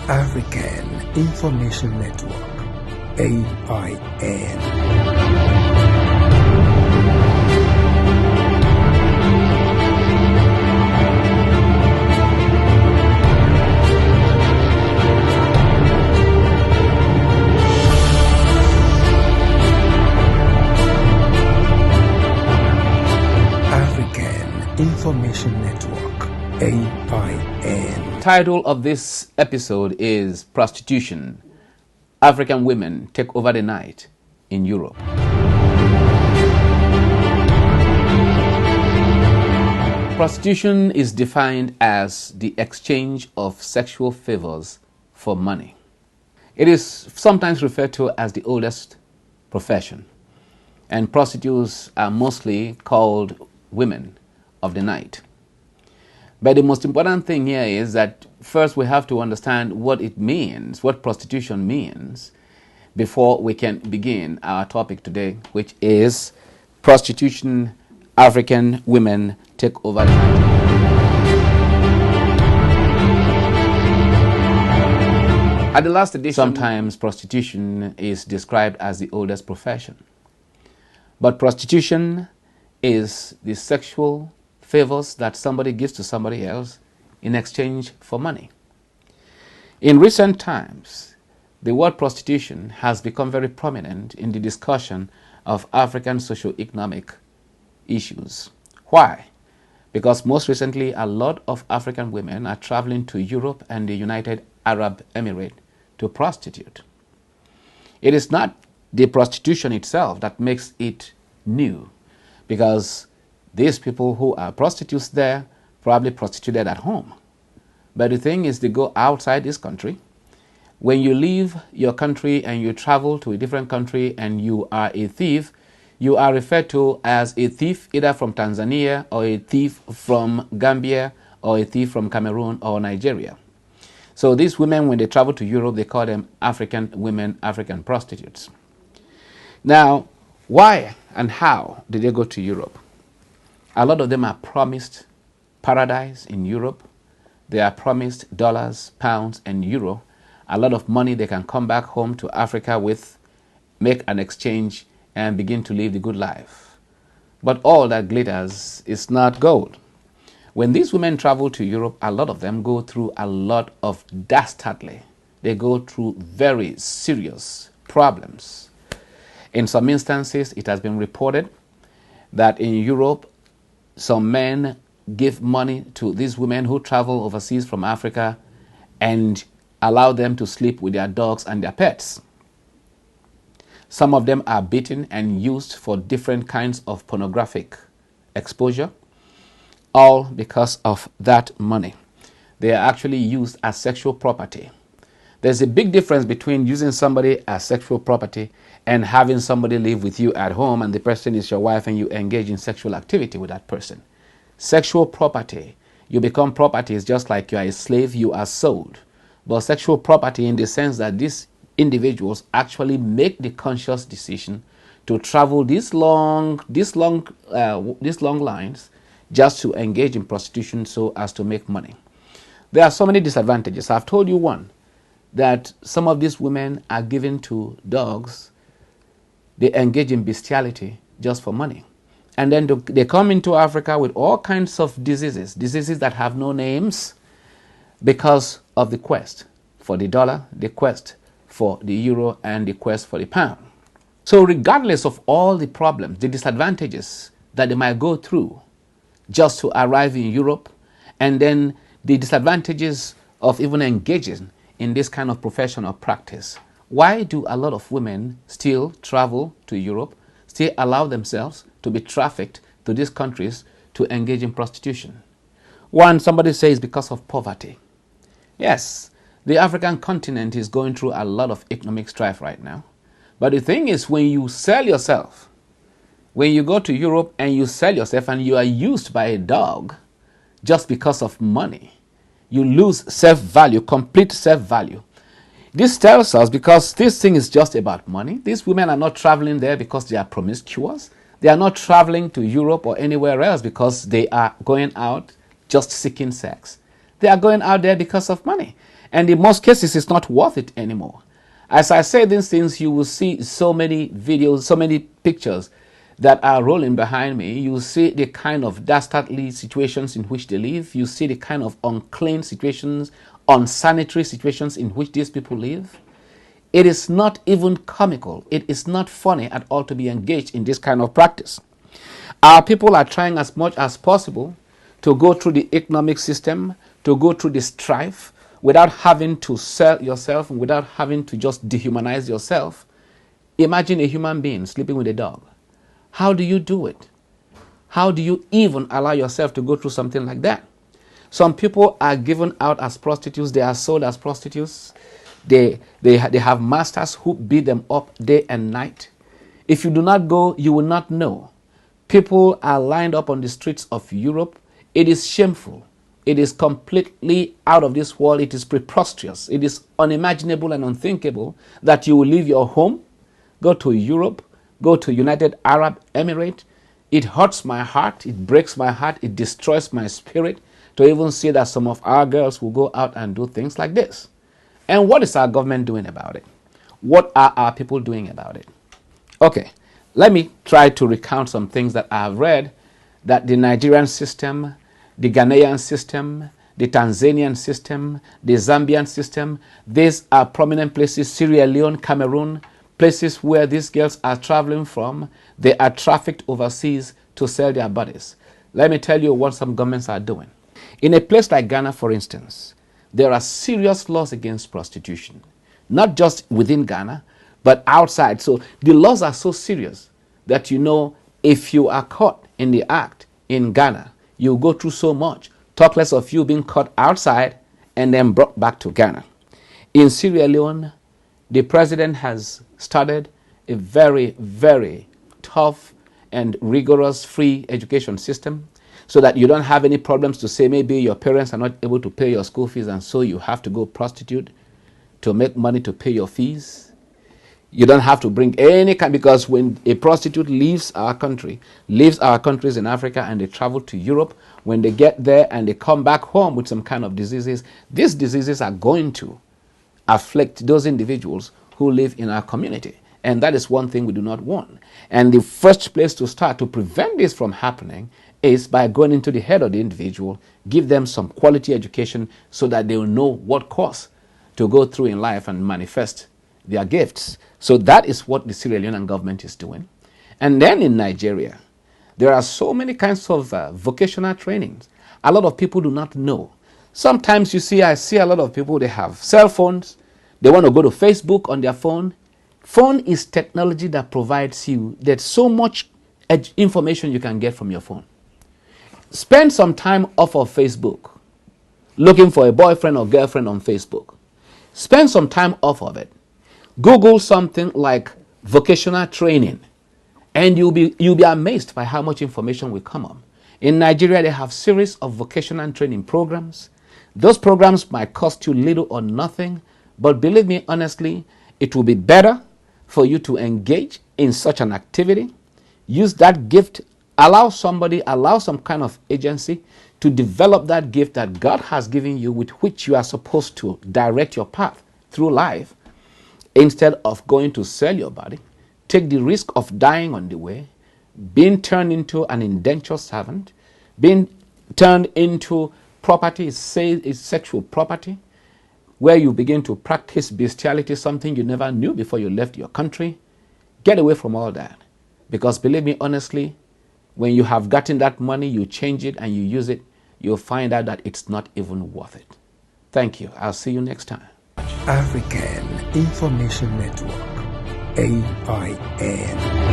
African Information Network, AIN. Information Network, AIN. Title of this episode is Prostitution. African women take over the night in Europe. Prostitution is defined as the exchange of sexual favors for money. It is sometimes referred to as the oldest profession, and prostitutes are mostly called women of the night. But the most important thing here is that first we have to understand what it means, what prostitution means, before we can begin our topic today, which is prostitution. African women take over the night. At the last edition, sometimes prostitution is described as the oldest profession. But prostitution is the sexual favors that somebody gives to somebody else in exchange for money. In recent times, the word prostitution has become very prominent in the discussion of African socio-economic issues. Why? Because most recently, a lot of African women are traveling to Europe and the United Arab Emirates to prostitute. It is not the prostitution itself that makes it new, because these people who are prostitutes there probably prostituted at home. But the thing is, they go outside this country. When you leave your country and you travel to a different country and you are a thief, you are referred to as a thief either from Tanzania or a thief from Gambia or a thief from Cameroon or Nigeria. So these women, when they travel to Europe, they call them African women, African prostitutes. Now, why and how did they go to Europe? A lot of them are promised paradise in Europe. They are promised dollars, pounds, and euro. A lot of money they can come back home to Africa with, make an exchange, and begin to live the good life. But all that glitters is not gold. When these women travel to Europe, a lot of them go through a lot of dastardly. They go through very serious problems. In some instances, it has been reported that in Europe, some men give money to these women who travel overseas from Africa and allow them to sleep with their dogs and their pets. Some of them are beaten and used for different kinds of pornographic exposure, all because of that money. They are actually used as sexual property. There's a big difference between using somebody as sexual property and having somebody live with you at home and the person is your wife and you engage in sexual activity with that person. Sexual property, you become property, is just like you are a slave, you are sold. But sexual property in the sense that these individuals actually make the conscious decision to travel these long lines just to engage in prostitution so as to make money. There are so many disadvantages. I've told you one, that some of these women are given to dogs. They engage in bestiality just for money. And then they come into Africa with all kinds of diseases that have no names because of the quest for the dollar, the quest for the euro, and the quest for the pound. So regardless of all the problems, the disadvantages that they might go through just to arrive in Europe, and then the disadvantages of even engaging in this kind of profession or practice, why do a lot of women still travel to Europe, still allow themselves to be trafficked to these countries to engage in prostitution? One, somebody says because of poverty. Yes, the African continent is going through a lot of economic strife right now. But the thing is, when you sell yourself, when you go to Europe and you sell yourself and you are used by a dog just because of money, you lose self-value, complete self-value. This tells us, because this thing is just about money, these women are not traveling there because they are promiscuous. They are not traveling to Europe or anywhere else because they are going out just seeking sex. They are going out there because of money. And in most cases, it's not worth it anymore. As I say these things, you will see so many videos, so many pictures that are rolling behind me. You see the kind of dastardly situations in which they live. You see the kind of unclean situations, unsanitary situations in which these people live. It is not even comical. It is not funny at all to be engaged in this kind of practice. Our people are trying as much as possible to go through the economic system, to go through the strife, without having to sell yourself, without having to just dehumanize yourself. Imagine a human being sleeping with a dog. How do you do it? How do you even allow yourself to go through something like that? Some people are given out as prostitutes. They are sold as prostitutes. They have masters who beat them up day and night. If you do not go, you will not know. People are lined up on the streets of Europe. It is shameful. It is completely out of this world. It is preposterous. It is unimaginable and unthinkable that you will leave your home, go to Europe, go to United Arab Emirates. It hurts my heart. It breaks my heart. It destroys my spirit to even see that some of our girls will go out and do things like this. And what is our government doing about it? What are our people doing about it? Okay, let me try to recount some things that I have read that the Nigerian system, the Ghanaian system, the Tanzanian system, the Zambian system, these are prominent places, Sierra Leone, Cameroon, places where these girls are traveling from. They are trafficked overseas to sell their bodies. Let me tell you what some governments are doing. In a place like Ghana, for instance, there are serious laws against prostitution, not just within Ghana, but outside. So the laws are so serious that, you know, if you are caught in the act in Ghana, you go through so much. Talk less of you being caught outside and then brought back to Ghana. In Sierra Leone, the president has started a very, very tough and rigorous free education system so that you don't have any problems to say maybe your parents are not able to pay your school fees and so you have to go prostitute to make money to pay your fees. You don't have to bring any kind, because when a prostitute leaves our country, leaves our countries in Africa and they travel to Europe, when they get there and they come back home with some kind of diseases, these diseases are going to afflict those individuals who live in our community. And that is one thing we do not want. And the first place to start to prevent this from happening is by going into the head of the individual, give them some quality education so that they will know what course to go through in life and manifest their gifts. So that is what the Sierra Leonean government is doing. And then in Nigeria, there are so many kinds of vocational trainings. A lot of people do not know. Sometimes I see a lot of people, they have cell phones. They want to go to Facebook on their phone. Phone is technology that provides you, there's so much information you can get from your phone. Spend some time off of Facebook, looking for a boyfriend or girlfriend on Facebook. Spend some time off of it. Google something like vocational training, and you'll be amazed by how much information will come up. In Nigeria, they have series of vocational training programs. Those programs might cost you little or nothing, but believe me honestly, it will be better for you to engage in such an activity. Use that gift. Allow some kind of agency to develop that gift that God has given you, with which you are supposed to direct your path through life. Instead of going to sell your body, take the risk of dying on the way, being turned into an indentured servant, being turned into property, say is sexual property, where you begin to practice bestiality, something you never knew before you left your country. Get away from all that. Because believe me honestly, when you have gotten that money, you change it and you use it, you'll find out that it's not even worth it. Thank you. I'll see you next time. African Information Network, AIN.